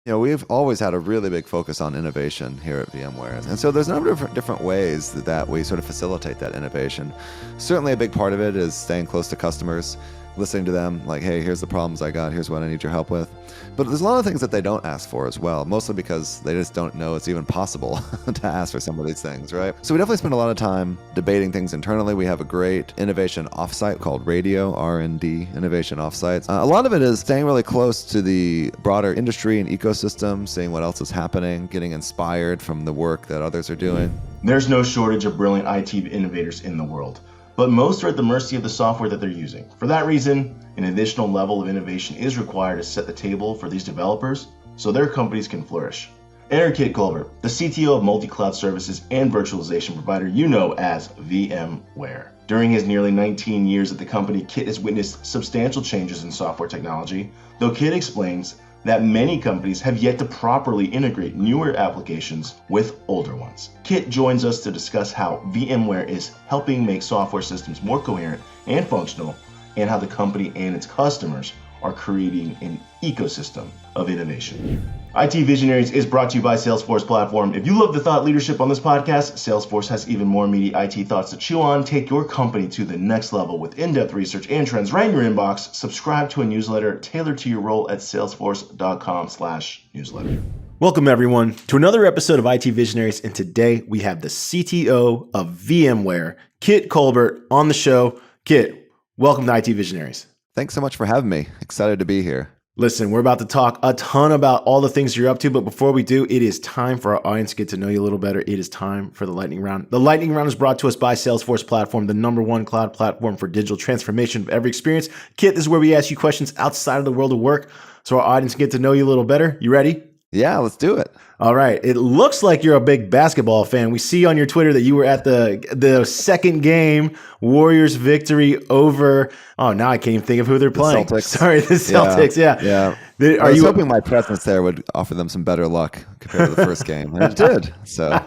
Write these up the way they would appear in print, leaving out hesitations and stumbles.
We've always had a really big focus on innovation here at VMware. And so there's a number of different ways that we sort of facilitate that innovation. Certainly a big part of it is staying close to customers, listening to them, like, hey, here's the problems I got, here's what I need your help with. But there's a lot of things that they don't ask for as well, mostly because they just don't know it's even possible to ask for some of these things, right? So we definitely spend a lot of time debating things internally. We have a great innovation offsite called Radio, R&D, Innovation Offsites. A lot of it is staying really close to the broader industry and ecosystem, seeing what else is happening, getting inspired from the work that others are doing. There's no shortage of brilliant IT innovators in the world, but most are at the mercy of the software that they're using. For that reason, an additional level of innovation is required to set the table for these developers so their companies can flourish. Enter Kit Colbert, the CTO of multi-cloud services and virtualization provider you know as VMware. During his nearly 19 years at the company, Kit has witnessed substantial changes in software technology, though Kit explains that many companies have yet to properly integrate newer applications with older ones. Kit joins us to discuss how VMware is helping make software systems more coherent and functional, and how the company and its customers are creating an ecosystem of innovation. IT Visionaries is brought to you by Salesforce Platform. If you love the thought leadership on this podcast, Salesforce has even more meaty IT thoughts to chew on. Take your company to the next level with in-depth research and trends right in your inbox. Subscribe to a newsletter tailored to your role at salesforce.com/newsletter. Welcome, everyone, to another episode of IT Visionaries. And today we have the CTO of VMware, Kit Colbert, on the show. Kit, welcome to IT Visionaries. Thanks so much for having me. Excited to be here. Listen, we're about to talk a ton about all the things you're up to, but before we do, it is time for our audience to get to know you a little better. It is time for the lightning round. The lightning round is brought to us by Salesforce Platform, the #1 cloud platform for digital transformation of every experience. Kit, this is where we ask you questions outside of the world of work so our audience can get to know you a little better. You ready? Yeah, let's do it. All right. It looks like you're a big basketball fan. We see on your Twitter that you were at the second game, Warriors victory over, now I can't even think of who they're playing. Celtics. Sorry, the Celtics. Yeah. I was hoping my presence there would offer them some better luck compared to the first game, and it did. So,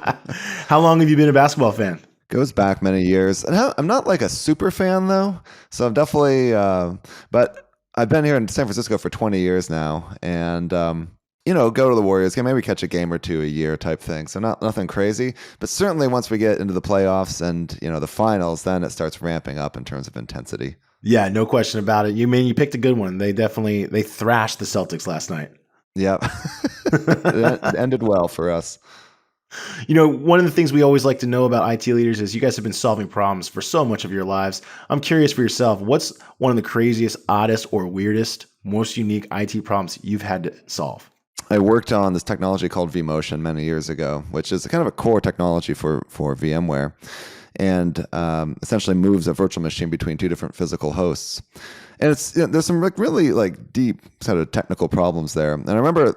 how long have you been a basketball fan? Goes back many years. And I'm not like a super fan though, so I'm definitely. But I've been here in San Francisco for 20 years now, and go to the Warriors game, maybe catch a game or two a year type thing. So nothing crazy, but certainly once we get into the playoffs and the finals, then it starts ramping up in terms of intensity. Yeah, no question about it. You picked a good one. They thrashed the Celtics last night. Yep. It ended well for us. One of the things we always like to know about IT leaders is you guys have been solving problems for so much of your lives. I'm curious for yourself, what's one of the craziest, oddest, or weirdest, most unique IT problems you've had to solve? I worked on this technology called vMotion many years ago, which is kind of a core technology for VMware, and essentially moves a virtual machine between two different physical hosts. And it's there's some really deep sort of technical problems there. And I remember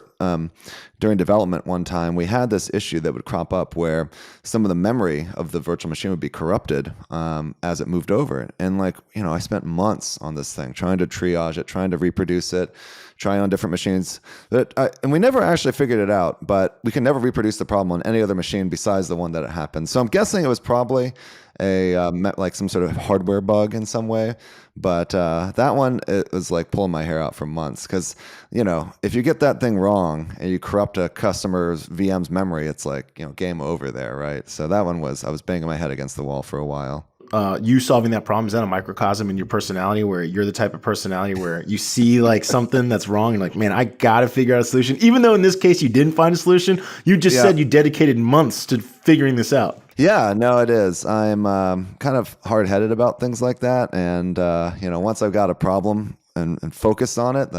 during development one time we had this issue that would crop up where some of the memory of the virtual machine would be corrupted as it moved over. And I spent months on this thing trying to triage it, trying to reproduce it, trying on different machines. And we never actually figured it out, but we can never reproduce the problem on any other machine besides the one that it happened. So I'm guessing it was probably some sort of hardware bug in some way. But that one, it was like pulling my hair out for months because, if you get that thing wrong and you corrupt a customer's VM's memory, it's game over there, right? So that one I was banging my head against the wall for a while. You solving that problem, is that a microcosm in your personality where you're the type of personality where you see something that's wrong and man, I got to figure out a solution, even though in this case you didn't find a solution? You just said you dedicated months to figuring this out. Yeah, no, it is. I'm kind of hard-headed about things like that. And, once I've got a problem and focused on it,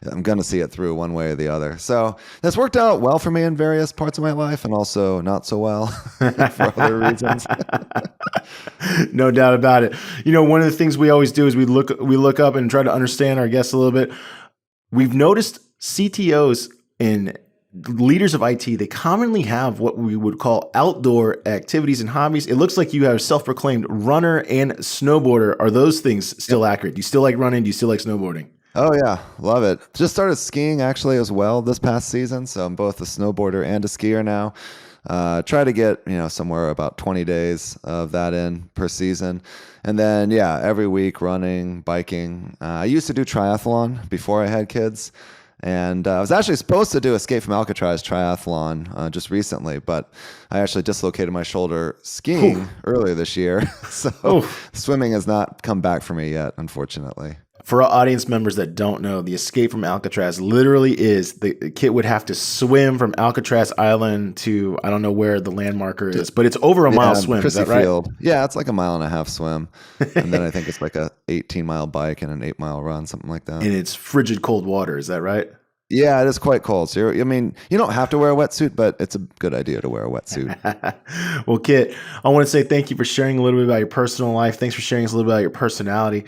I'm going to see it through one way or the other. So that's worked out well for me in various parts of my life and also not so well for other reasons. No doubt about it. One of the things we always do is we look up and try to understand our guests a little bit. We've noticed CTOs and leaders of IT, they commonly have what we would call outdoor activities and hobbies. It looks like you have self-proclaimed runner and snowboarder. Are those things still accurate? Do you still like running? Do you still like snowboarding? Oh yeah, love it. Just started skiing actually as well this past season. So I'm both a snowboarder and a skier now. Try to get, somewhere about 20 days of that in per season. And then, every week running, biking. I used to do triathlon before I had kids. And I was actually supposed to do Escape from Alcatraz triathlon just recently, but I actually dislocated my shoulder skiing earlier this year. So swimming has not come back for me yet, unfortunately. For our audience members that don't know, the Escape from Alcatraz literally is the kid would have to swim from Alcatraz Island to, I don't know where the landmarker is, but it's over a mile swim. Chrissy is that right? Field. Yeah, it's like a 1.5 mile swim. And then I think it's like a 18-mile bike and an 8-mile run, something like that. And it's frigid cold water. Is that right? Yeah, it is quite cold. So I mean, you don't have to wear a wetsuit, but it's a good idea to wear a wetsuit. Well, Kit, I want to say thank you for sharing a little bit about your personal life. Thanks for sharing us a little bit about your personality.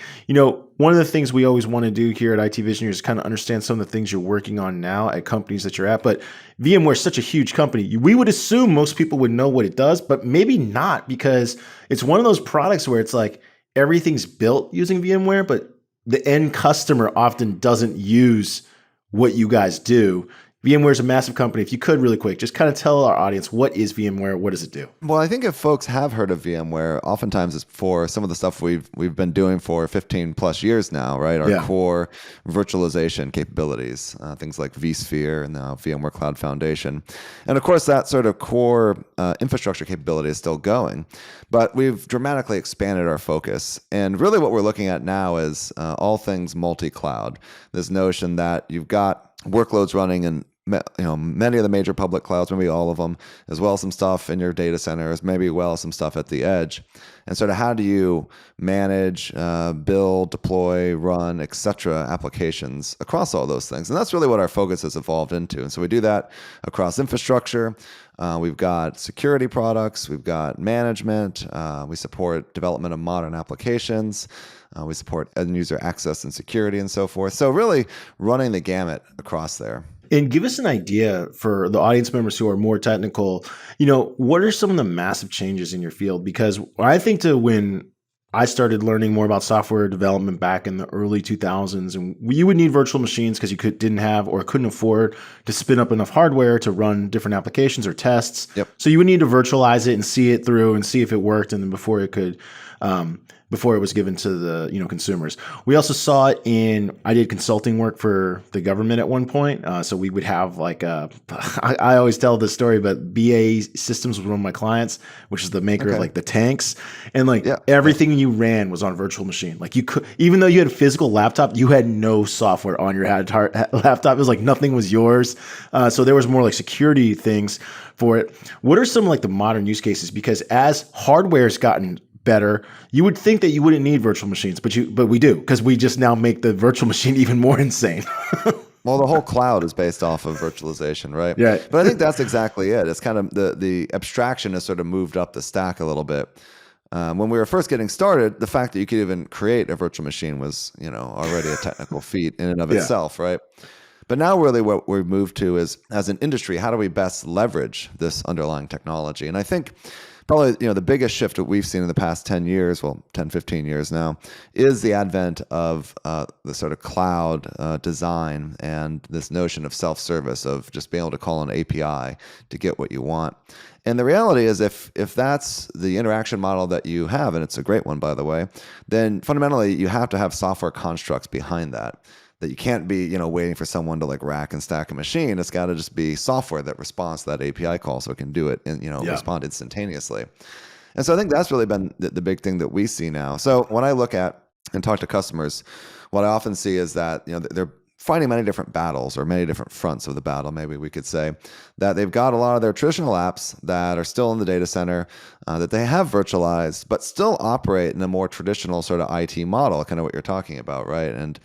One of the things we always want to do here at IT Visionaries is kind of understand some of the things you're working on now at companies that you're at. But VMware is such a huge company. We would assume most people would know what it does, but maybe not, because it's one of those products where it's like everything's built using VMware, but the end customer often doesn't use what you guys do. VMware is a massive company. If you could really quick, just kind of tell our audience, what is VMware? What does it do? Well, I think if folks have heard of VMware, oftentimes it's for some of the stuff we've been doing for 15 plus years now, right? Our core virtualization capabilities, things like vSphere and now VMware Cloud Foundation. And of course, that sort of core infrastructure capability is still going, but we've dramatically expanded our focus. And really what we're looking at now is all things multi-cloud. This notion that you've got workloads running in many of the major public clouds, maybe all of them, as well as some stuff in your data centers, maybe some stuff at the edge. And sort of how do you manage, build, deploy, run, etc. applications across all those things? And that's really what our focus has evolved into. And so we do that across infrastructure. We've got security products. We've got management. We support development of modern applications. We support end user access and security and so forth. So really running the gamut across there. And give us an idea for the audience members who are more technical, what are some of the massive changes in your field? Because I think when I started learning more about software development back in the early 2000s, and you would need virtual machines because you didn't have or couldn't afford to spin up enough hardware to run different applications or tests. Yep. So you would need to virtualize it and see it through and see if it worked, and then before it was given to the consumers. We also saw it I did consulting work for the government at one point. So we would have I always tell this story, but BAE Systems was one of my clients, which is the maker of the tanks. And everything you ran was on virtual machine. Like you could, even though you had a physical laptop, you had no software on your laptop. It was like nothing was yours. So there was more like security things for it. What are some the modern use cases? Because as hardware's gotten better, you would think that you wouldn't need virtual machines, but we do, because we just now make the virtual machine even more insane. Well, the whole cloud is based off of virtualization, right? Yeah. But I think that's exactly it. It's kind of the abstraction has sort of moved up the stack a little bit. When we were first getting started, the fact that you could even create a virtual machine was, already a technical feat in and of itself, right? But now really what we've moved to is, as an industry, how do we best leverage this underlying technology? And I think probably, the biggest shift that we've seen in the past 10 years, 10, 15 years now, is the advent of the sort of cloud design and this notion of self-service, of just being able to call an API to get what you want. And the reality is, if that's the interaction model that you have, and it's a great one, by the way, then fundamentally you have to have software constructs behind that. That you can't be, waiting for someone to rack and stack a machine. It's got to just be software that responds to that API call, so it can do it and respond instantaneously. And so I think that's really been the big thing that we see now. So when I look at and talk to customers, what I often see is that they're fighting many different battles, or many different fronts of the battle, maybe we could say, that they've got a lot of their traditional apps that are still in the data center, that they have virtualized, but still operate in a more traditional sort of IT model, kind of what you're talking about, right? And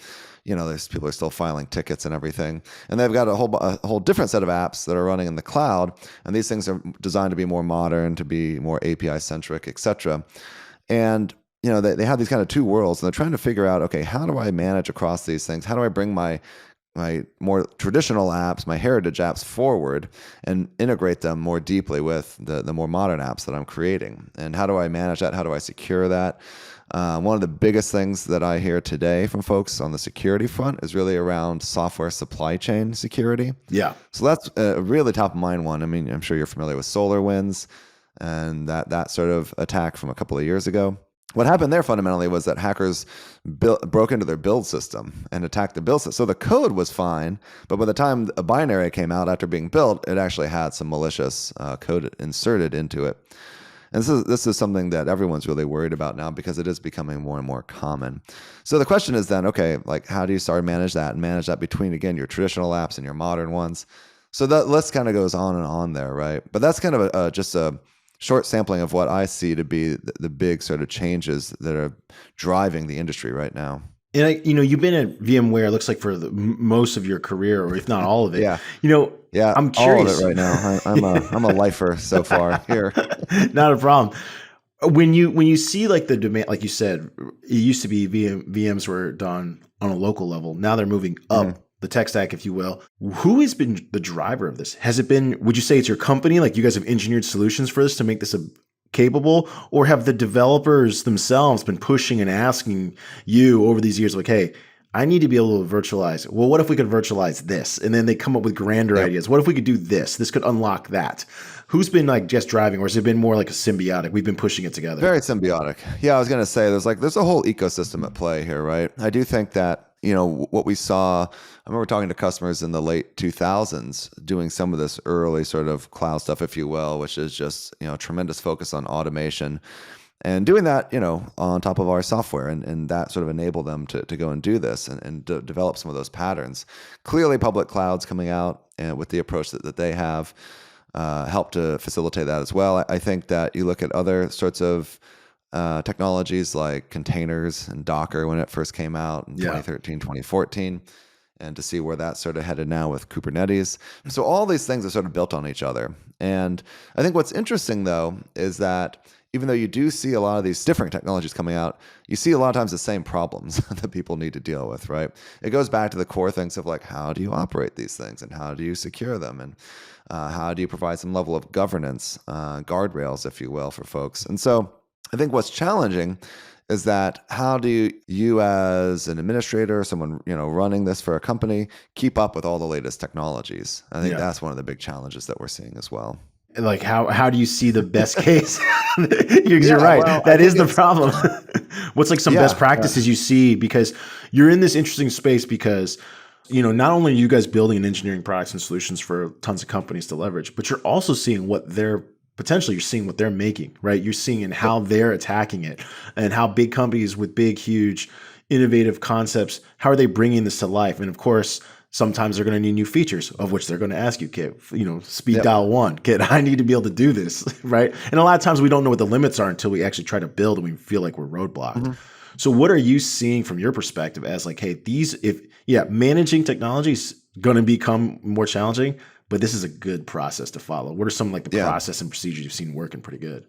there's people are still filing tickets and everything, and they've got a whole different set of apps that are running in the cloud, and these things are designed to be more modern, to be more API centric, etc. And they have these kind of two worlds, and they're trying to figure out, okay, how do I manage across these things? How do I bring my more traditional apps, my heritage apps forward, and integrate them more deeply with the more modern apps that I'm creating? And how do I manage that? How do I secure that? One of the biggest things that I hear today from folks on the security front is really around software supply chain security. Yeah. So that's a really top of mind one. I mean, I'm sure you're familiar with SolarWinds and that sort of attack from a couple of years ago. what happened there fundamentally was that hackers broke into their build system and attacked the build system. So the code was fine, but by the time a binary came out after being built, it actually had some malicious code inserted into it. And this is something that everyone's really worried about now because it is becoming more and more common. So the question is then, okay, like how do you start to manage that and manage that between, again, your traditional apps and your modern ones? So that list kind of goes on and on there, right? But that's kind of just a short sampling of what I see to be the big sort of changes that are driving the industry right now. And you've been at VMware, it looks like for most of your career, or if not all of it. Yeah. Yeah, I'm curious. All of it right now. I'm a lifer so far here. Not a problem. When you see like the demand, like you said, it used to be VMs were done on a local level. Now they're moving up the tech stack, if you will. Who has been the driver of this? Has it been, would you say it's your company? Like you guys have engineered solutions for this to make this capable, or have the developers themselves been pushing and asking you over these years, like, hey, I need to be able to virtualize. Well, what if we could virtualize this? And then they come up with grander ideas. What if we could do this? This could unlock that. Who's been like just driving, or has it been more like a symbiotic? We've been pushing it together. Very symbiotic. Yeah, I was going to say there's a whole ecosystem at play here, right? I do think that, what we saw, I remember talking to customers in the late 2000s doing some of this early sort of cloud stuff, if you will, which is just, tremendous focus on automation and doing that, on top of our software, and that sort of enabled them to go and do this and develop some of those patterns. Clearly, public clouds coming out and with the approach that they have helped to facilitate that as well. I think that you look at other sorts of technologies like containers and Docker when it first came out in 2013, 2014, and to see where that's sort of headed now with Kubernetes. So all these things are sort of built on each other. And I think what's interesting, though, is that even though you do see a lot of these different technologies coming out, you see a lot of times the same problems that people need to deal with, right? It goes back to the core things of like, how do you operate these things and how do you secure them? And how do you provide some level of governance, guardrails, if you will, for folks? And so I think what's challenging is that how do you as an administrator, someone running this for a company, keep up with all the latest technologies? I think that's one of the big challenges that we're seeing as well. Like how do you see the best case? You're right. Well, that is the problem. What's like some best practices you see? Because you're in this interesting space because not only are you guys building and engineering products and solutions for tons of companies to leverage, but you're also seeing what they're seeing what they're making, right? You're seeing in how they're attacking it and how big companies with big, huge, innovative concepts, how are they bringing this to life? And of course, sometimes they're going to need new features of which they're going to ask you, Kit, speed dial 1, Kit, I need to be able to do this, right? And a lot of times we don't know what the limits are until we actually try to build and we feel like we're roadblocked. Mm-hmm. So what are you seeing from your perspective as like, hey, managing technology is going to become more challenging, but this is a good process to follow. What are some like the process and procedures you've seen working pretty good?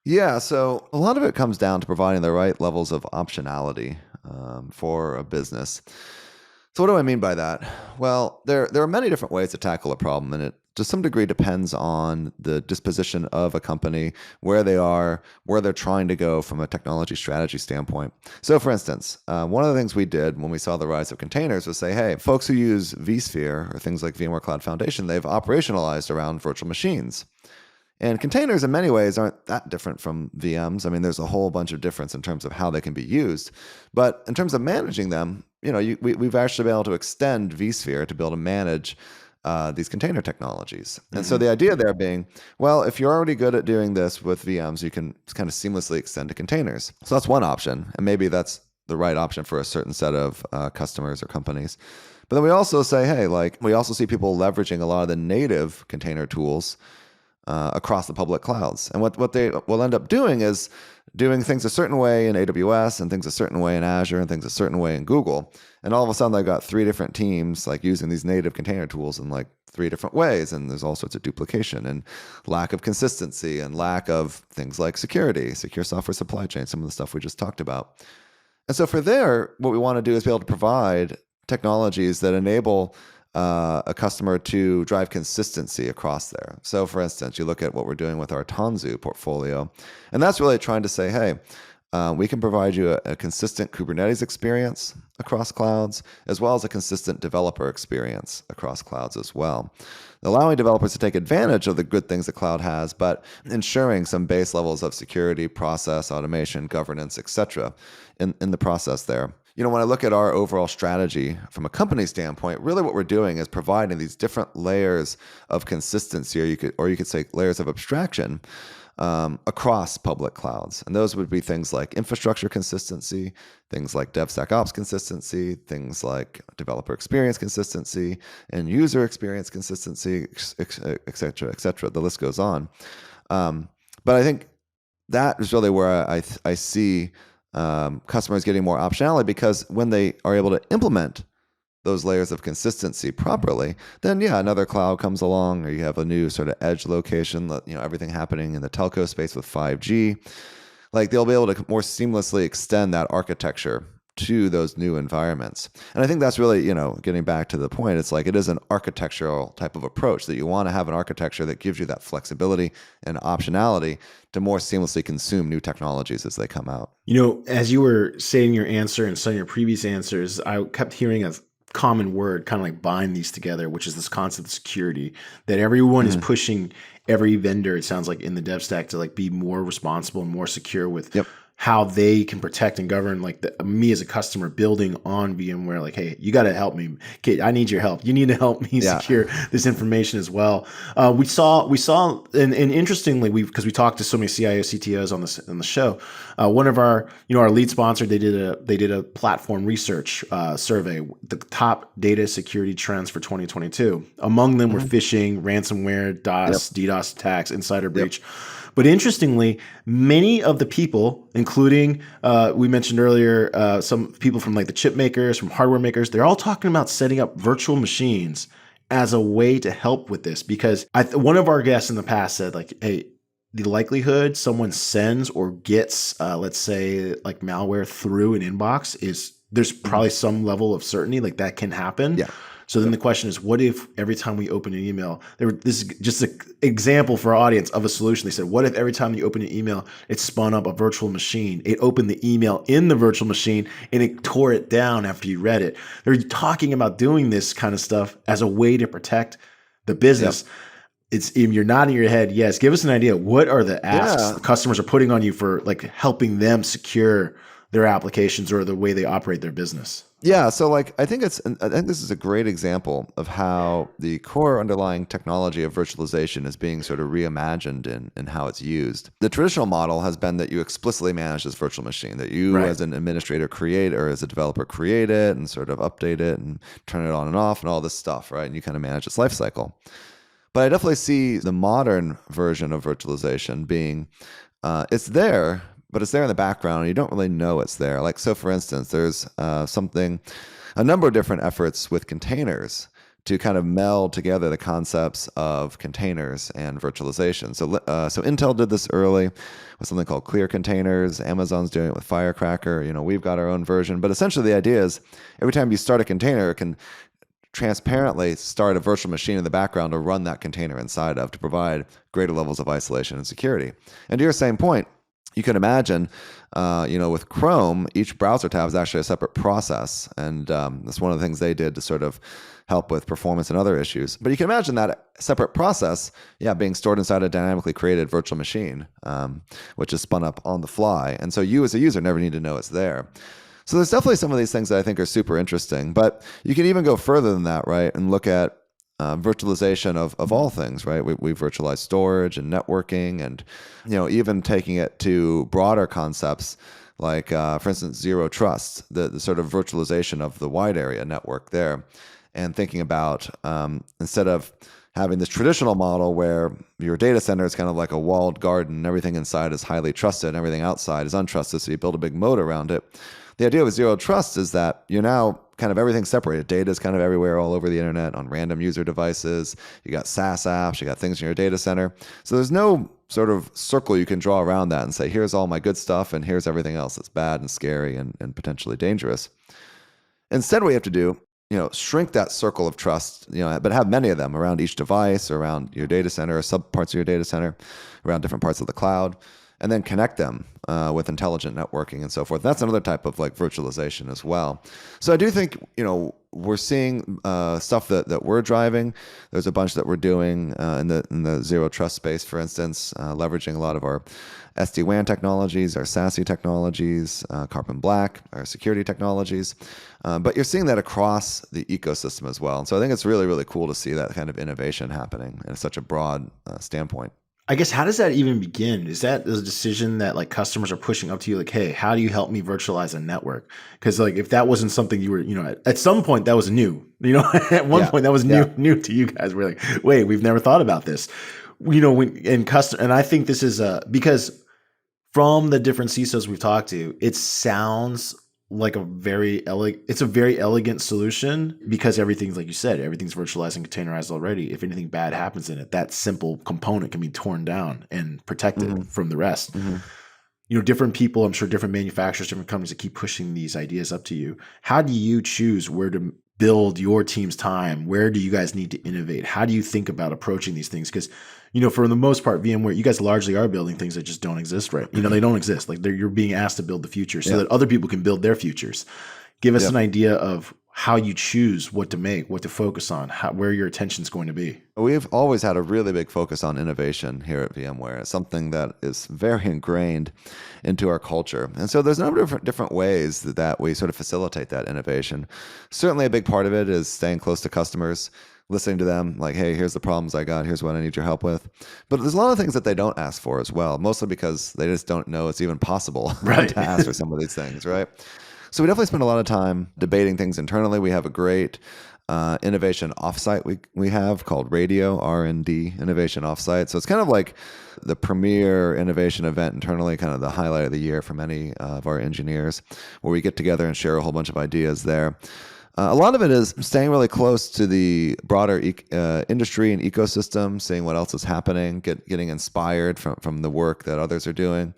Yeah, so a lot of it comes down to providing the right levels of optionality for a business. So what do I mean by that? Well, there are many different ways to tackle a problem, and it to some degree depends on the disposition of a company, where they are, where they're trying to go from a technology strategy standpoint. So for instance, one of the things we did when we saw the rise of containers was say, hey, folks who use vSphere or things like VMware Cloud Foundation, they've operationalized around virtual machines. And containers in many ways aren't that different from VMs. I mean, there's a whole bunch of difference in terms of how they can be used. But in terms of managing them, we've actually been able to extend vSphere to be able to manage these container technologies. And so the idea there being, well, if you're already good at doing this with VMs, you can kind of seamlessly extend to containers. So that's one option. And maybe that's the right option for a certain set of customers or companies. But then we also say, hey, we also see people leveraging a lot of the native container tools across the public clouds. And what they will end up doing is doing things a certain way in AWS and things a certain way in Azure and things a certain way in Google. And all of a sudden they've got 3 different teams using these native container tools in 3 different ways. And there's all sorts of duplication and lack of consistency and lack of things like security, secure software supply chain, some of the stuff we just talked about. And so for there, what we want to do is be able to provide technologies that enable a customer to drive consistency across there. So for instance, you look at what we're doing with our Tanzu portfolio, and that's really trying to say, hey, we can provide you a consistent Kubernetes experience across clouds, as well as a consistent developer experience across clouds as well. allowing developers to take advantage of the good things the cloud has, but ensuring some base levels of security, process, automation, governance, etc. in the process there. When I look at our overall strategy from a company standpoint, really what we're doing is providing these different layers of consistency, or you could say layers of abstraction across public clouds. And those would be things like infrastructure consistency, things like DevSecOps consistency, things like developer experience consistency, and user experience consistency, et cetera, et cetera. The list goes on. But I think that is really where I see customers getting more optionality, because when they are able to implement those layers of consistency properly, then another cloud comes along, or you have a new sort of edge location, everything happening in the telco space with 5G, like they'll be able to more seamlessly extend that architecture to those new environments. And I think that's really, getting back to the point, it's like it is an architectural type of approach, that you want to have an architecture that gives you that flexibility and optionality to more seamlessly consume new technologies as they come out. As you were saying your answer and some of your previous answers, I kept hearing a common word kind of like bind these together, which is this concept of security, that everyone is pushing every vendor, it sounds like, in the dev stack to like be more responsible and more secure with how they can protect and govern, like me as a customer building on VMware, like, hey, you got to help me. Kate, I need your help. You need to help me secure this information as well. We saw, and interestingly, because we talked to so many CIO, CTOs on the show. One of our lead sponsor, they did a platform research survey, the top data security trends for 2022. Among them were phishing, ransomware, DDoS attacks, insider breach. But interestingly, many of the people, including we mentioned earlier, some people from like the chip makers, from hardware makers, they're all talking about setting up virtual machines as a way to help with this. Because one of our guests in the past said, like, hey, the likelihood someone sends or gets, let's say, like malware through an inbox there's probably some level of certainty like that can happen. Yeah. So then the question is, what if every time we open an email, this is just an example for our audience of a solution. They said, what if every time you open an email, it spun up a virtual machine? It opened the email in the virtual machine and it tore it down after you read it. They're talking about doing this kind of stuff as a way to protect the business. You're nodding your head. Yes. Give us an idea. What are the asks the customers are putting on you for like helping them secure their applications or the way they operate their business? Yeah, so I think this is a great example of how the core underlying technology of virtualization is being sort of reimagined in how it's used. The traditional model has been that you explicitly manage this virtual machine, that you as an administrator create, or as a developer create it and sort of update it and turn it on and off and all this stuff, right? And you kind of manage its life cycle. But I definitely see the modern version of virtualization being, it's there, but it's there in the background and you don't really know it's there. Like, so for instance, there's a number of different efforts with containers to kind of meld together the concepts of containers and virtualization. So Intel did this early with something called Clear Containers. Amazon's doing it with Firecracker. We've got our own version. But essentially the idea is every time you start a container, it can transparently start a virtual machine in the background to run that container inside of, to provide greater levels of isolation and security. And to your same point, you can imagine, with Chrome, each browser tab is actually a separate process. And that's one of the things they did to sort of help with performance and other issues. But you can imagine that separate process, being stored inside a dynamically created virtual machine, which is spun up on the fly. And so you as a user never need to know it's there. So there's definitely some of these things that I think are super interesting. But you can even go further than that, right? And look at virtualization of all things, right? We virtualize storage and networking, and even taking it to broader concepts like, for instance, zero trust, the sort of virtualization of the wide area network there, and thinking about instead of having this traditional model where your data center is kind of like a walled garden, everything inside is highly trusted, and everything outside is untrusted, so you build a big moat around it. The idea with zero trust is that you're now kind of everything separated. Data is kind of everywhere all over the internet on random user devices. You got SaaS apps, you got things in your data center. So there's no sort of circle you can draw around that and say, here's all my good stuff and here's everything else that's bad and scary and potentially dangerous. Instead, what you have to do, shrink that circle of trust, but have many of them around each device, around your data center, or sub parts of your data center, around different parts of the cloud. and then connect them with intelligent networking and so forth. That's another type of like virtualization as well. So I do think, we're seeing stuff that we're driving. There's a bunch that we're doing in the zero trust space, for instance, leveraging a lot of our SD-WAN technologies, our SASE technologies, Carbon Black, our security technologies. But you're seeing that across the ecosystem as well. And so I think it's really, really cool to see that kind of innovation happening in such a broad standpoint. I guess, how does that even begin? Is that a decision that like customers are pushing up to you, like, hey, how do you help me virtualize a network? Because like if that wasn't something you were, at some point that was new. At one point that was new to you guys. We're like, wait, we've never thought about this. And I think this is because from the different CISOs we've talked to, it sounds like it's a very elegant solution because everything's, like you said, everything's virtualized and containerized already. If anything bad happens in it, that simple component can be torn down and protected from the rest. Different people, I'm sure different manufacturers, different companies that keep pushing these ideas up to you. How do you choose where to build your team's time? Where do you guys need to innovate? How do you think about approaching these things? Because for the most part, VMware, you guys largely are building things that just don't exist, right? They don't exist. Like you're being asked to build the future so that other people can build their futures. Give us an idea of how you choose what to make, what to focus on, where your attention's going to be. We've always had a really big focus on innovation here at VMware. It's something that is very ingrained into our culture. And so there's a number of different ways that we sort of facilitate that innovation. Certainly a big part of it is staying close to customers, listening to them, like, hey, here's the problems I got, here's what I need your help with. But there's a lot of things that they don't ask for as well, mostly because they just don't know it's even possible to ask for some of these things, right? So we definitely spend a lot of time debating things internally. We have a great innovation offsite we have called Radio, R&D Innovation Offsite. So it's kind of like the premier innovation event internally, kind of the highlight of the year for many of our engineers, where we get together and share a whole bunch of ideas there. A lot of it is staying really close to the broader industry and ecosystem, seeing what else is happening, getting inspired from the work that others are doing.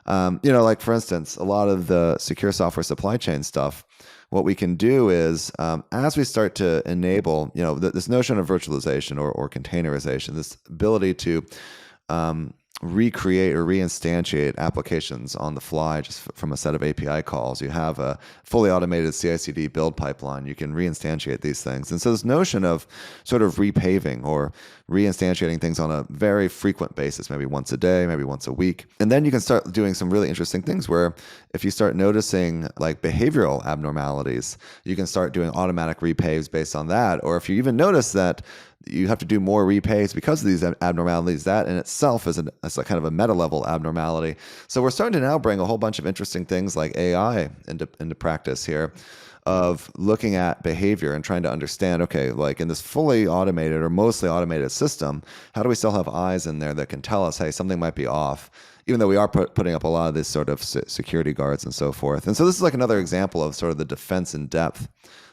Like for instance, a lot of the secure software supply chain stuff, what we can do is as we start to enable, this notion of virtualization or containerization, this ability to recreate or reinstantiate applications on the fly just from a set of API calls. You have a fully automated CI/CD build pipeline. You can reinstantiate these things. And so this notion of sort of repaving or reinstantiating things on a very frequent basis, maybe once a day, maybe once a week. And then you can start doing some really interesting things where if you start noticing like behavioral abnormalities, you can start doing automatic repaves based on that. Or if you even notice that you have to do more repays because of these abnormalities, that in itself is a kind of a meta level abnormality. So we're starting to now bring a whole bunch of interesting things like AI into practice here, of looking at behavior and trying to understand, okay, like in this fully automated or mostly automated system, how do we still have eyes in there that can tell us, hey, something might be off, even though we are putting up a lot of these sort of security guards and so forth. And so this is like another example of sort of the defense in depth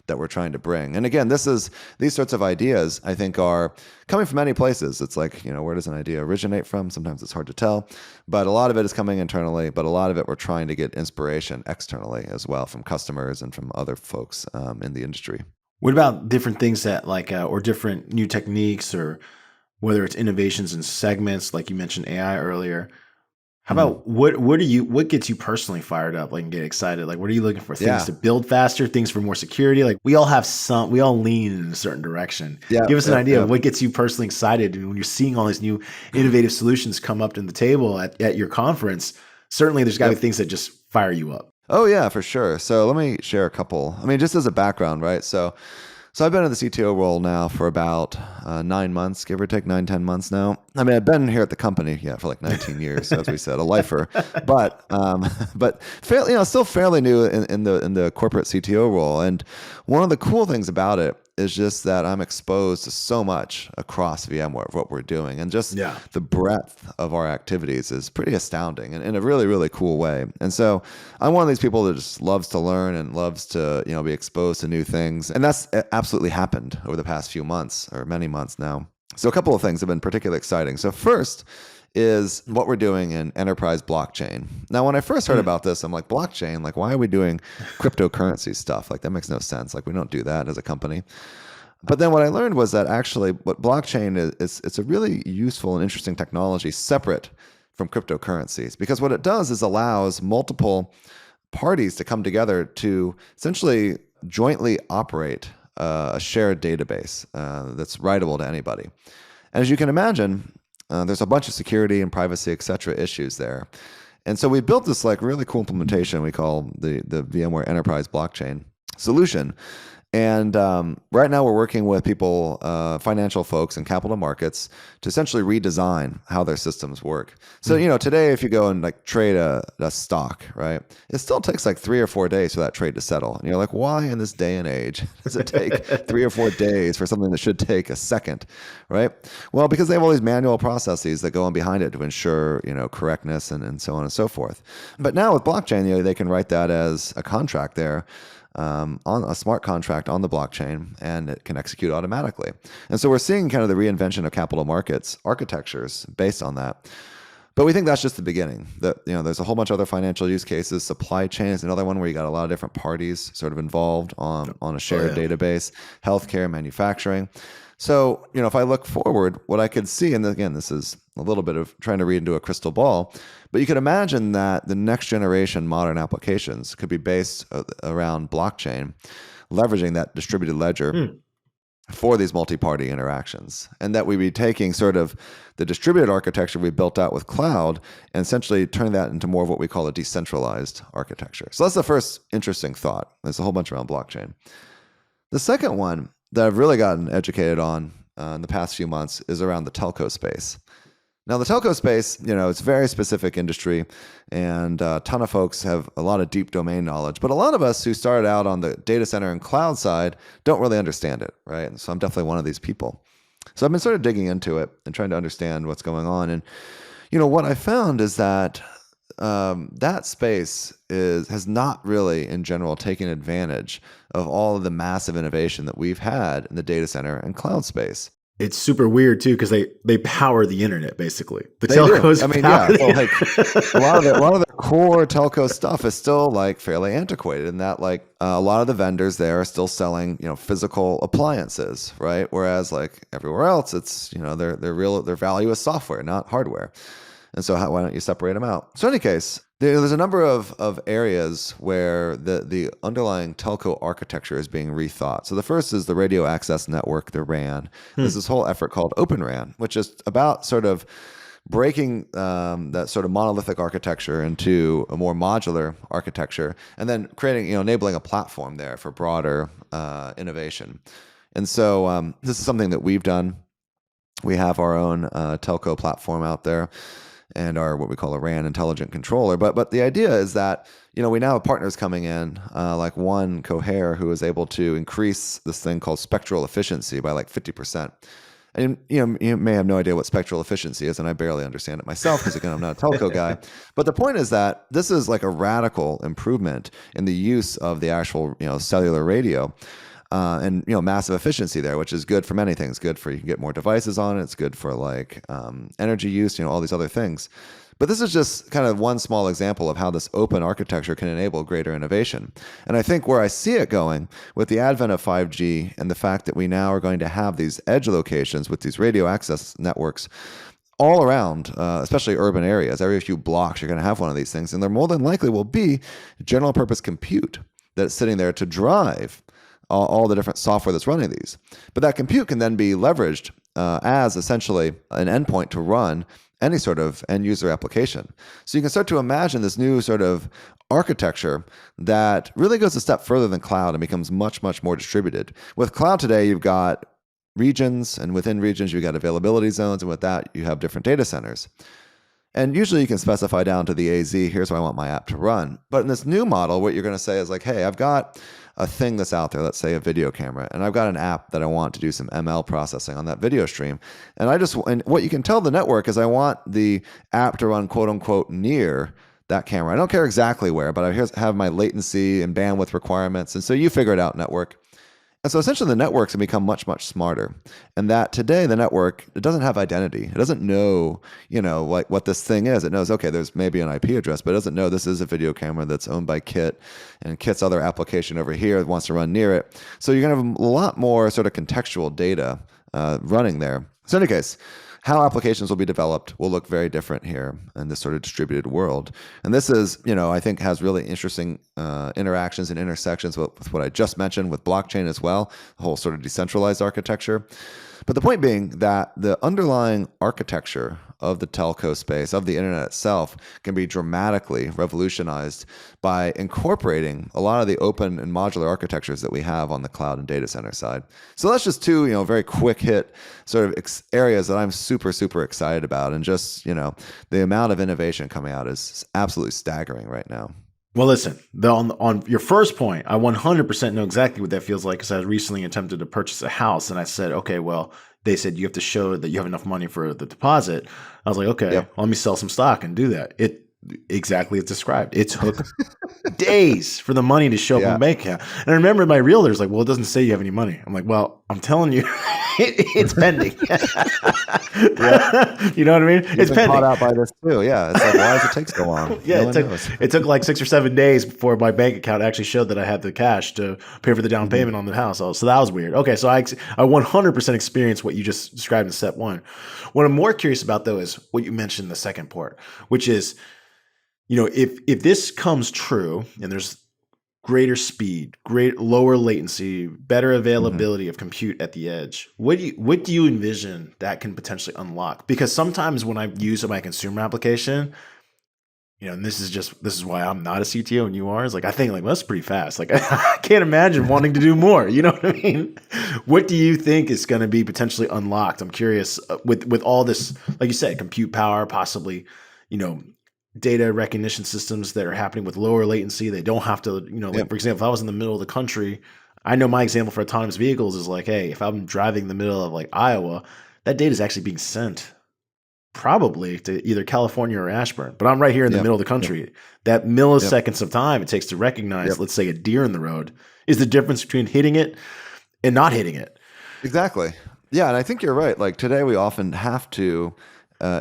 that we're trying to bring. And again, these sorts of ideas, I think, are coming from many places. It's like, where does an idea originate from? Sometimes it's hard to tell, but a lot of it is coming internally, but a lot of it we're trying to get inspiration externally as well from customers and from other folks in the industry. What about different things that or different new techniques, or whether it's innovations in segments, like you mentioned AI earlier? How about what gets you personally fired up, like, and get excited? Like, what are you looking for? Things to build faster, things for more security? Like, we all lean in a certain direction. Give us an idea of what gets you personally excited when you're seeing all these new innovative solutions come up to the table at your conference. Certainly there's got to be things that just fire you up. Oh yeah, for sure. So let me share a couple. I mean, just as a background, right? So I've been in the CTO role now for about 9 months, give or take 9-10 months now. I mean, I've been here at the company, for like 19 years. So as we said, a lifer, but fairly, still fairly new in the corporate CTO role. And one of the cool things about it is just that I'm exposed to so much across VMware of what we're doing, and just the breadth of our activities is pretty astounding in a really, really cool way. And so I'm one of these people that just loves to learn and loves to, be exposed to new things. And that's absolutely happened over the past few months, or many months now. So a couple of things have been particularly exciting. So first is what we're doing in enterprise blockchain. Now, when I first heard about this, I'm like, blockchain? Like, why are we doing cryptocurrency stuff? Like, that makes no sense. Like, we don't do that as a company. But then what I learned was that actually what blockchain is, it's a really useful and interesting technology separate from cryptocurrencies, because what it does is allows multiple parties to come together to essentially jointly operate a shared database that's writable to anybody. And as you can imagine, there's a bunch of security and privacy, et cetera, issues there. And so we built this like really cool implementation we call the VMware Enterprise Blockchain solution. And right now we're working with people, financial folks and capital markets, to essentially redesign how their systems work. So, today if you go and like trade a stock, right, it still takes like 3 or 4 days for that trade to settle. And you're like, why in this day and age does it take 3 or 4 days for something that should take a second, right? Well, because they have all these manual processes that go on behind it to ensure, correctness and so on and so forth. But now with blockchain, they can write that as a contract there, on a smart contract on the blockchain, and it can execute automatically. And so we're seeing kind of the reinvention of capital markets architectures based on that. But we think that's just the beginning. That there's a whole bunch of other financial use cases. Supply chain is another one where you got a lot of different parties sort of involved on a shared database. Healthcare, manufacturing. So, if I look forward, what I could see, and again, this is a little bit of trying to read into a crystal ball, but you could imagine that the next generation modern applications could be based around blockchain, leveraging that distributed ledger for these multi-party interactions. And that we'd be taking sort of the distributed architecture we built out with cloud and essentially turning that into more of what we call a decentralized architecture. So that's the first interesting thought. There's a whole bunch around blockchain. The second one that I've really gotten educated on in the past few months is around the telco space. Now, the telco space, it's a very specific industry, and a ton of folks have a lot of deep domain knowledge. But a lot of us who started out on the data center and cloud side don't really understand it, right? And so I'm definitely one of these people. So I've been sort of digging into it and trying to understand what's going on. And, what I found is that that space has not really, in general, taken advantage of all of the massive innovation that we've had in the data center and cloud space. It's super weird too, because they power the internet basically. The They telcos. do. I mean, power yeah. the So like a lot of the core telco stuff is still like fairly antiquated, in that like a lot of the vendors there are still selling physical appliances, right? Whereas like everywhere else, it's their value is software, not hardware. And so why don't you separate them out? So in any case, there's a number of areas where the underlying telco architecture is being rethought. So the first is the radio access network, the RAN. There's this whole effort called Open RAN, which is about sort of breaking that sort of monolithic architecture into a more modular architecture, and then creating, enabling a platform there for broader innovation. And so this is something that we've done. We have our own telco platform out there, and our what we call a RAN intelligent controller. But the idea is that we now have partners coming in, like one Cohere, who is able to increase this thing called spectral efficiency by like 50%. And you may have no idea what spectral efficiency is, and I barely understand it myself because again I'm not a telco guy. But the point is that this is like a radical improvement in the use of the actual cellular radio. And massive efficiency there, which is good for many things. Good for, you can get more devices on it. It's good for like energy use, all these other things. But this is just kind of one small example of how this open architecture can enable greater innovation. And I think where I see it going with the advent of 5G and the fact that we now are going to have these edge locations with these radio access networks all around, especially urban areas, every few blocks you're going to have one of these things. And there more than likely will be general purpose compute that's sitting there to drive all the different software that's running these. But that compute can then be leveraged as essentially an endpoint to run any sort of end user application. So you can start to imagine this new sort of architecture that really goes a step further than cloud and becomes much, much more distributed. With cloud today, you've got regions, and within regions, you've got availability zones, and with that, you have different data centers. And usually you can specify down to the AZ, here's where I want my app to run. But in this new model, what you're going to say is like, hey, I've got a thing that's out there, let's say a video camera, and I've got an app that I want to do some ML processing on that video stream. And what you can tell the network is I want the app to run quote unquote near that camera. I don't care exactly where, but I have my latency and bandwidth requirements. And so you figure it out, network. And so essentially the networks have become much, much smarter. And that today the network, it doesn't have identity. It doesn't know, like what this thing is. It knows, okay, there's maybe an IP address, but it doesn't know this is a video camera that's owned by Kit, and Kit's other application over here wants to run near it. So you're going to have a lot more sort of contextual data running there. So in any case, how applications will be developed will look very different here in this sort of distributed world. And this is, I think has really interesting interactions and intersections with what I just mentioned with blockchain as well, the whole sort of decentralized architecture. But the point being that the underlying architecture of the telco space, of the internet itself, can be dramatically revolutionized by incorporating a lot of the open and modular architectures that we have on the cloud and data center side. So that's just two, very quick hit sort of areas that I'm super, super excited about. And just, the amount of innovation coming out is absolutely staggering right now. Well, listen, on your first point, I 100% know exactly what that feels like because I recently attempted to purchase a house and I said, okay, well, they said you have to show that you have enough money for the deposit. I was like, okay, let me sell some stock and do that. It exactly as described. It took days for the money to show up in the bank account. And I remember my realtor's like, well, it doesn't say you have any money. I'm like, well, I'm telling you, it's pending. You know what I mean? It's pending. Caught out by this too. Yeah. It's like, why does it take so long? Yeah, it took like 6 or 7 days before my bank account actually showed that I had the cash to pay for the down payment on the house. So that was weird. Okay, so I 100% experienced what you just described in step one. What I'm more curious about though is what you mentioned in the second part, which is, if this comes true and there's greater speed, lower latency, better availability of compute at the edge, what do you envision that can potentially unlock? Because sometimes when I use my consumer application, and this is why I'm not a CTO and you are, is like I think like that's pretty fast. Like I can't imagine wanting to do more. You know what I mean? What do you think is going to be potentially unlocked? I'm curious with all this, like you said, compute power, possibly, data recognition systems that are happening with lower latency. They don't have to, like for example, if I was in the middle of the country, I know my example for autonomous vehicles is like, hey, if I'm driving in the middle of like Iowa, that data is actually being sent probably to either California or Ashburn, but I'm right here in the middle of the country. That milliseconds of time it takes to recognize, let's say, a deer in the road is the difference between hitting it and not hitting it. Exactly. Yeah. And I think you're right. Like today we often have to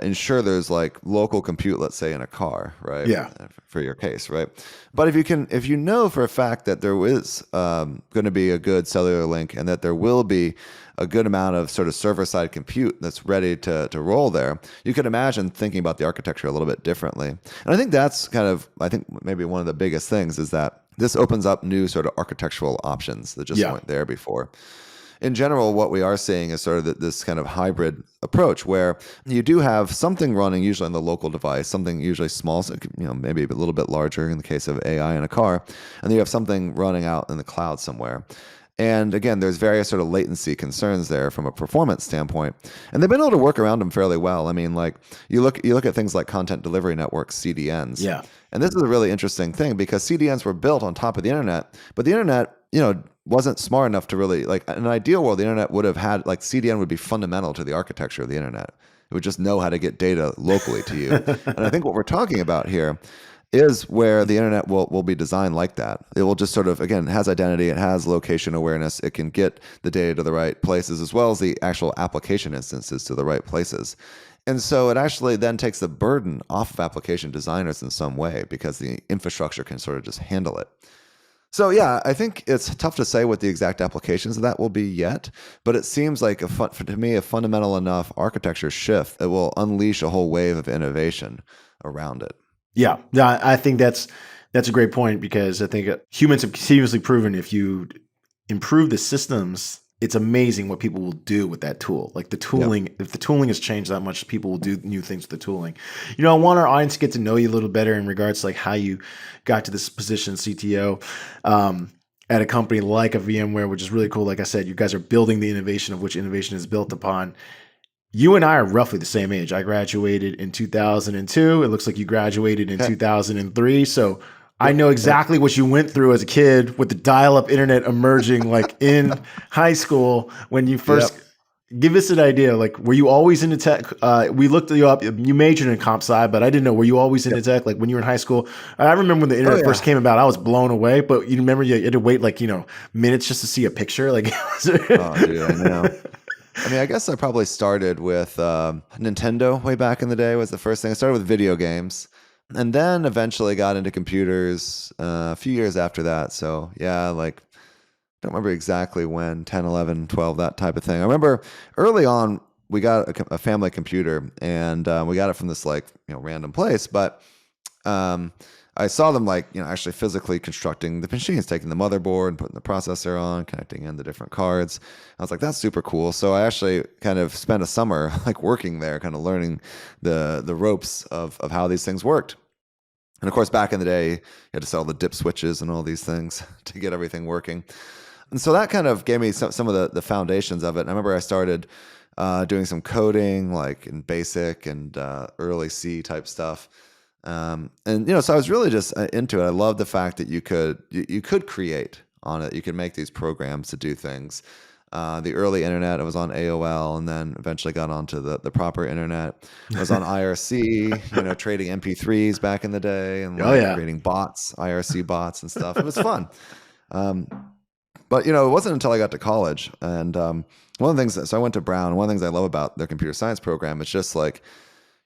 ensure there's like local compute, let's say in a car, right? Yeah. For your case, right? But if you know for a fact that there is going to be a good cellular link and that there will be a good amount of sort of server-side compute that's ready to roll there, you can imagine thinking about the architecture a little bit differently. And I think that's maybe one of the biggest things is that this opens up new sort of architectural options that just weren't there before. In general, what we are seeing is sort of this kind of hybrid approach where you do have something running usually on the local device, something usually small, so maybe a little bit larger in the case of AI in a car, and then you have something running out in the cloud somewhere. And again, there's various sort of latency concerns there from a performance standpoint, and they've been able to work around them fairly well. I mean, like you look at things like content delivery networks, CDNs. Yeah. And this is a really interesting thing because CDNs were built on top of the internet, but the internet, wasn't smart enough to really, like, in an ideal world, the internet would have had, like, CDN would be fundamental to the architecture of the internet. It would just know how to get data locally to you. And I think what we're talking about here is where the internet will be designed like that. It will just sort of, again, it has identity, it has location awareness, it can get the data to the right places as well as the actual application instances to the right places. And so it actually then takes the burden off of application designers in some way because the infrastructure can sort of just handle it. So yeah, I think it's tough to say what the exact applications of that will be yet, but it seems like to me a fundamental enough architecture shift that will unleash a whole wave of innovation around it. Yeah, I think that's a great point because I think humans have continuously proven if you improve the systems, it's amazing what people will do with that tool. Like the tooling, if the tooling has changed that much, people will do new things with the tooling. I want our audience to get to know you a little better in regards to like how you got to this position, CTO, at a company like a VMware, which is really cool. Like I said, you guys are building the innovation of which innovation is built upon. You and I are roughly the same age. I graduated in 2002. It looks like you graduated in 2003. So I know exactly what you went through as a kid with the dial-up internet emerging like in high school when you first give us an idea. Like, were you always into tech? We looked you up. You majored in comp sci, but I didn't know. Were you always into tech? Like when you were in high school? I remember when the internet first came about, I was blown away. But you remember you had to wait like, minutes just to see a picture. Like, oh, dude, I know. I mean, I guess I probably started with Nintendo way back in the day was the first thing. I started with video games. And then eventually got into computers a few years after that. So yeah, like don't remember exactly when, 10, 11, 12, that type of thing. I remember early on we got a family computer, and we got it from this like random place, but I saw them like actually physically constructing the machines, taking the motherboard and putting the processor on, connecting in the different cards. I was like, that's super cool. So I actually kind of spent a summer like working there, kind of learning the ropes of how these things worked. And of course, back in the day, you had to sell the dip switches and all these things to get everything working. And so that kind of gave me some of the foundations of it. And I remember I started doing some coding, like in BASIC and early C type stuff. And so I was really just into it. I loved the fact that you could create on it. You could make these programs to do things. The early internet, I was on AOL, and then eventually got onto the proper internet. I was on IRC, trading MP3s back in the day, and creating bots, IRC bots and stuff. It was fun. But it wasn't until I got to college, and one of the things. So I went to Brown. One of the things I love about their computer science program is just like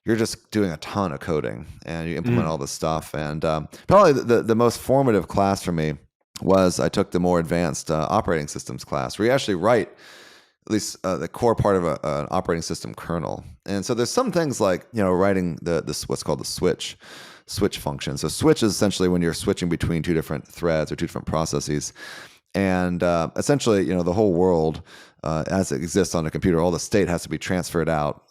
you're just doing a ton of coding, and you implement all this stuff. And probably the most formative class for me was I took the more advanced operating systems class, where you actually write at least the core part of an operating system kernel. And so there's some things like writing this what's called the switch function. So switch is essentially when you're switching between two different threads or two different processes. And essentially, the whole world as it exists on a computer, all the state has to be transferred out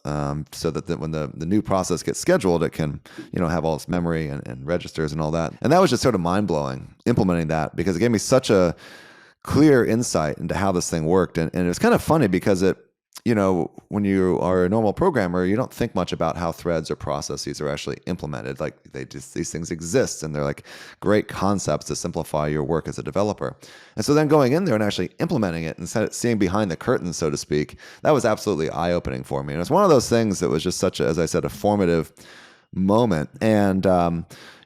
so that when the new process gets scheduled, it can have all this memory and registers and all that. And that was just sort of mind-blowing implementing that, because it gave me such a clear insight into how this thing worked. And it was kind of funny because when you are a normal programmer, you don't think much about how threads or processes are actually implemented. Like these things exist, and they're like great concepts to simplify your work as a developer. And so then going in there and actually implementing it and seeing behind the curtain, so to speak, that was absolutely eye-opening for me. And it's one of those things that was just such as I said, a formative moment, and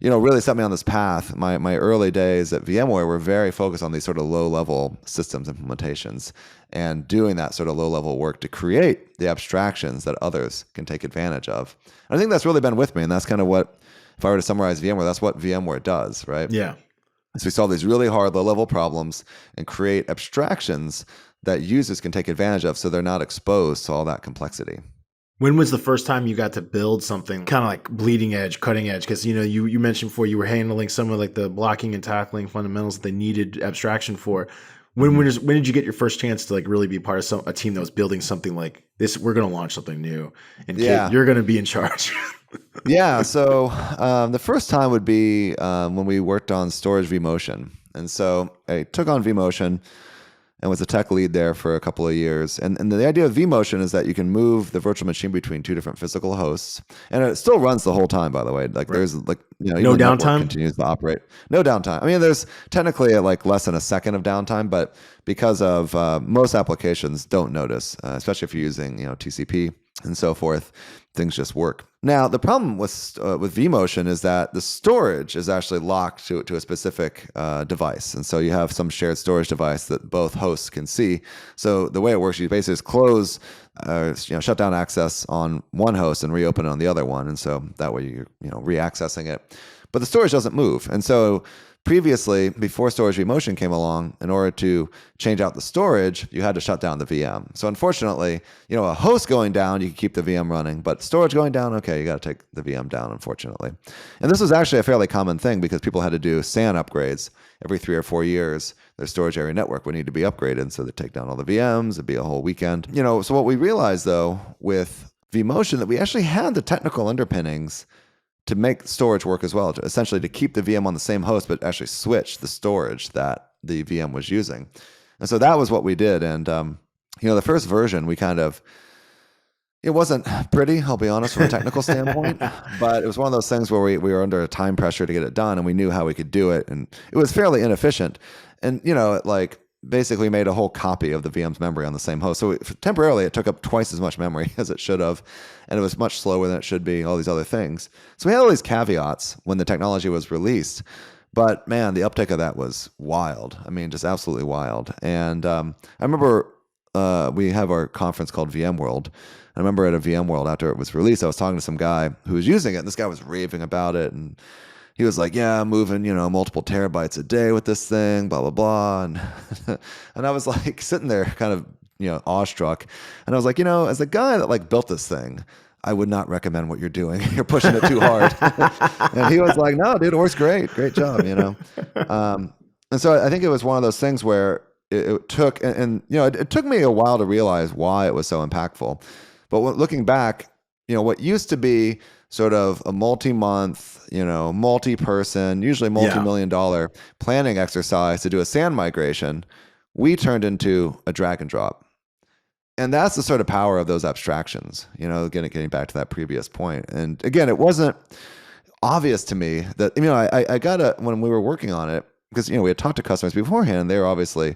really set me on this path. My early days at VMware were very focused on these sort of low-level systems implementations and doing that sort of low-level work to create the abstractions that others can take advantage of. And I think that's really been with me, and that's kind of what, if I were to summarize VMware, that's what VMware does, right? Yeah. So we solve these really hard low-level problems and create abstractions that users can take advantage of, so they're not exposed to all that complexity. When was the first time you got to build something kind of like bleeding edge, cutting edge? Because you mentioned before you were handling some of like the blocking and tackling fundamentals that they needed abstraction for. When did you get your first chance to like really be part of a team that was building something like this? We're going to launch something new, and Kit, you're going to be in charge. Yeah. So the first time would be when we worked on storage vMotion, and so I took on vMotion and was a tech lead there for a couple of years. And the idea of vMotion is that you can move the virtual machine between two different physical hosts, and it still runs the whole time. By the way, like there's like no downtime, continues to operate, no downtime. I mean, there's technically like less than a second of downtime, but because of most applications don't notice, especially if you're using TCP and so forth, things just work. Now, the problem with vMotion is that the storage is actually locked to a specific device. And so you have some shared storage device that both hosts can see. So the way it works, you basically just close, shut down access on one host and reopen it on the other one. And so that way you're re-accessing it. But the storage doesn't move. And so previously, before storage vMotion came along, in order to change out the storage, you had to shut down the VM. So unfortunately, a host going down, you can keep the VM running, but storage going down, okay, you got to take the VM down, unfortunately. And this was actually a fairly common thing because people had to do SAN upgrades every 3 or 4 years. Their storage area network would need to be upgraded, so they'd take down all the VMs. It'd be a whole weekend. So what we realized, though, with vMotion, that we actually had the technical underpinnings to make storage work as well, essentially to keep the VM on the same host, but actually switch the storage that the VM was using. And so that was what we did. And, the first version, it wasn't pretty, I'll be honest, from a technical standpoint, but it was one of those things where we were under a time pressure to get it done, and we knew how we could do it. And it was fairly inefficient. And, it basically made a whole copy of the VM's memory on the same host. So temporarily, it took up twice as much memory as it should have, and it was much slower than it should be, all these other things. So we had all these caveats when the technology was released, but man, the uptake of that was wild. I mean, just absolutely wild. And I remember we have our conference called VMworld. I remember at a VMworld after it was released, I was talking to some guy who was using it, and this guy was raving about it, and he was like, yeah, I'm moving, multiple terabytes a day with this thing, blah, blah, blah. And I was like sitting there kind of, awestruck. And I was like, as the guy that like built this thing, I would not recommend what you're doing. You're pushing it too hard. And he was like, no, dude, it works great. Great job, And so I think it was one of those things where it took, and it took me a while to realize why it was so impactful. But looking back, what used to be sort of a multi-month, multi-person, usually multi-million-dollar planning exercise to do a SAN migration, we turned into a drag and drop. And that's the sort of power of those abstractions, getting back to that previous point. And again, it wasn't obvious to me that, I got when we were working on it, because, we had talked to customers beforehand, and they were obviously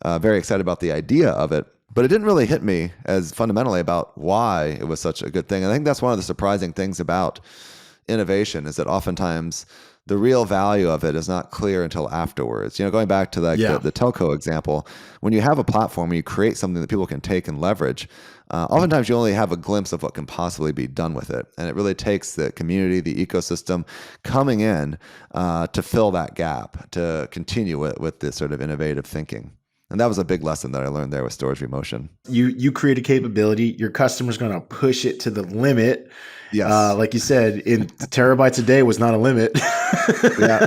very excited about the idea of it. But it didn't really hit me as fundamentally about why it was such a good thing. And I think that's one of the surprising things about innovation is that oftentimes the real value of it is not clear until afterwards. Going back to the telco example, when you have a platform and you create something that people can take and leverage, oftentimes you only have a glimpse of what can possibly be done with it. And it really takes the community, the ecosystem coming in to fill that gap, to continue with this sort of innovative thinking. And that was a big lesson that I learned there with Storage vMotion. You create a capability, your customer's going to push it to the limit. Yes. Like you said, in terabytes a day was not a limit. Yeah.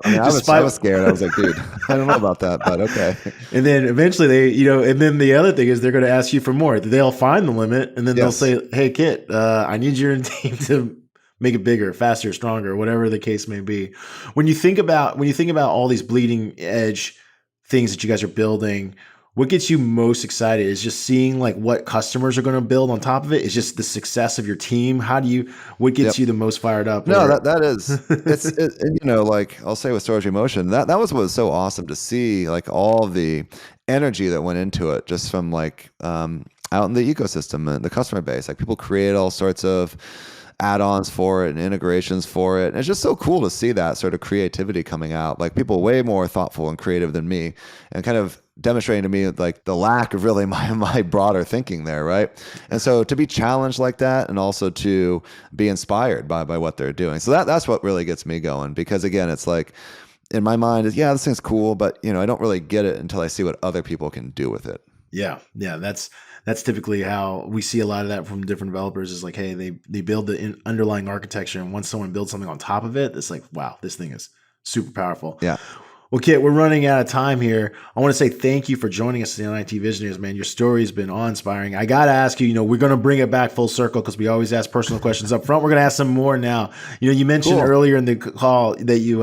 I mean, I was scared. I was like, dude, I don't know about that, but okay. And then eventually and then the other thing is they're going to ask you for more. They'll find the limit, and then they'll say, hey, Kit, I need your team to make it bigger, faster, stronger, whatever the case may be. When you think about all these bleeding edge things that you guys are building, what gets you most excited is just seeing like what customers are going to build on top of it. It's just the success of your team. What gets you the most fired up? No, that is, like I'll say with Storage vMotion, that was what was so awesome to see, like all the energy that went into it just from like out in the ecosystem and the customer base. Like people create all sorts of add-ons for it and integrations for it. And it's just so cool to see that sort of creativity coming out, like people way more thoughtful and creative than me, and kind of demonstrating to me like the lack of really my broader thinking there, right? And so to be challenged like that, and also to be inspired by what they're doing. So that's what really gets me going, because again, it's like in my mind is, this thing's cool, but I don't really get it until I see what other people can do with it. Yeah. That's typically how we see a lot of that from different developers is like, hey, they build the underlying architecture, and once someone builds something on top of it, it's like, wow, this thing is super powerful. Yeah. Well, Kit, we're running out of time here. I want to say thank you for joining us on IT Visionaries, man. Your story has been awe-inspiring. I got to ask you, we're going to bring it back full circle because we always ask personal questions up front. We're going to ask some more now. You mentioned earlier in the call that you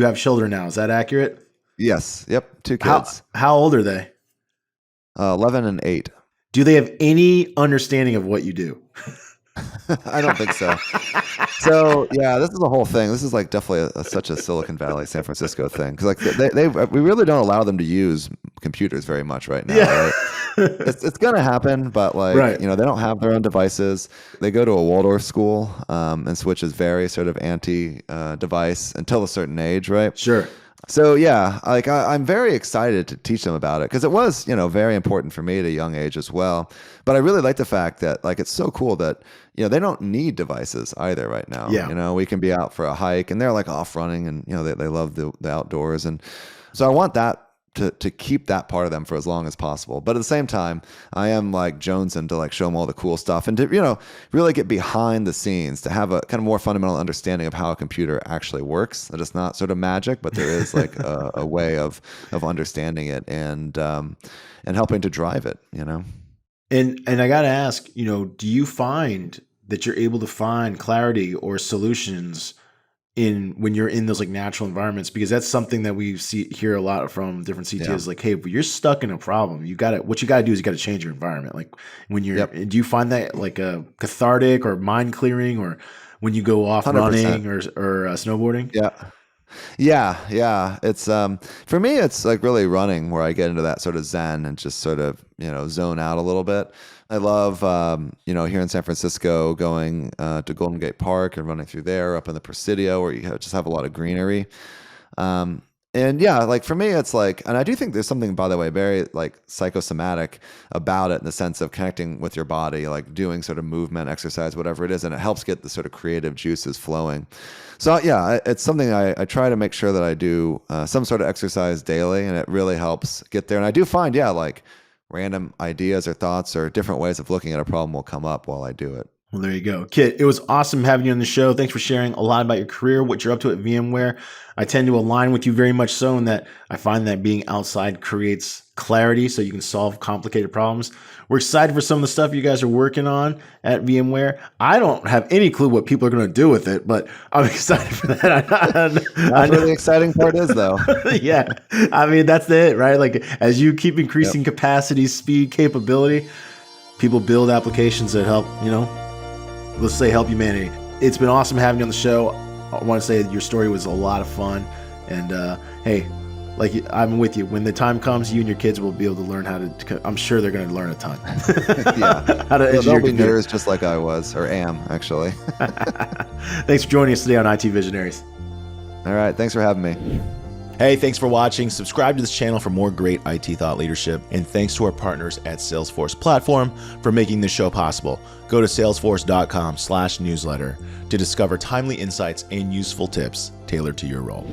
have children now. Is that accurate? Yes. Yep. 2 kids. How old are they? 11 and 8. Do they have any understanding of what you do? I don't think so. So yeah, this is the whole thing. This is like definitely such a Silicon Valley, San Francisco thing, because like we really don't allow them to use computers very much right now. Yeah. Right? It's gonna happen, but like they don't have their own devices. They go to a Waldorf school, and which is very sort of anti device until a certain age, right? Sure. So yeah, like I'm very excited to teach them about it, because it was, very important for me at a young age as well. But I really like the fact that like it's so cool that they don't need devices either right now. Yeah. We can be out for a hike and they're like off running, and they love the outdoors, and so I want that to keep that part of them for as long as possible. But at the same time, I am like jonesing to like show them all the cool stuff, and to really get behind the scenes, to have a kind of more fundamental understanding of how a computer actually works. That it's not sort of magic, but there is like a way of understanding it and helping to drive it. And I got to ask, do you find that you're able to find clarity or solutions when you're in those like natural environments? Because that's something that we hear a lot from different CTOs. Like, hey, if you're stuck in a problem, what you got to do is you got to change your environment. Like when you're, do you find that like a cathartic or mind clearing, or when you go off 100%. Running or snowboarding? Yeah. It's for me, it's like really running where I get into that sort of zen and just sort of zone out a little bit. I love here in San Francisco going to Golden Gate Park and running through there, up in the Presidio, where you just have a lot of greenery. And yeah, like for me, it's like, and I do think there's something, by the way, very like psychosomatic about it, in the sense of connecting with your body, like doing sort of movement, exercise, whatever it is, and it helps get the sort of creative juices flowing. So yeah, it's something I try to make sure that I do some sort of exercise daily, and it really helps get there. And I do find, like random ideas or thoughts or different ways of looking at a problem will come up while I do it. Well, there you go. Kit, it was awesome having you on the show. Thanks for sharing a lot about your career, what you're up to at VMware. I tend to align with you very much so in that I find that being outside creates clarity so you can solve complicated problems. We're excited for some of the stuff you guys are working on at VMware. I don't have any clue what people are going to do with it, but I'm excited for that. That's where the exciting part is, though. Yeah. I mean, that's it, right? Like, as you keep increasing capacity, speed, capability, people build applications that help, let's say help humanity. It's been awesome having you on the show. I want to say your story was a lot of fun. And hey, like, I'm with you. When the time comes, you and your kids will be able to learn how to, I'm sure they're going to learn a ton. Yeah. How to They'll be nerds just like I was, or am, actually. Thanks for joining us today on IT Visionaries. All right. Thanks for having me. Hey, thanks for watching. Subscribe to this channel for more great IT thought leadership. And thanks to our partners at Salesforce Platform for making this show possible. Go to salesforce.com/newsletter to discover timely insights and useful tips tailored to your role.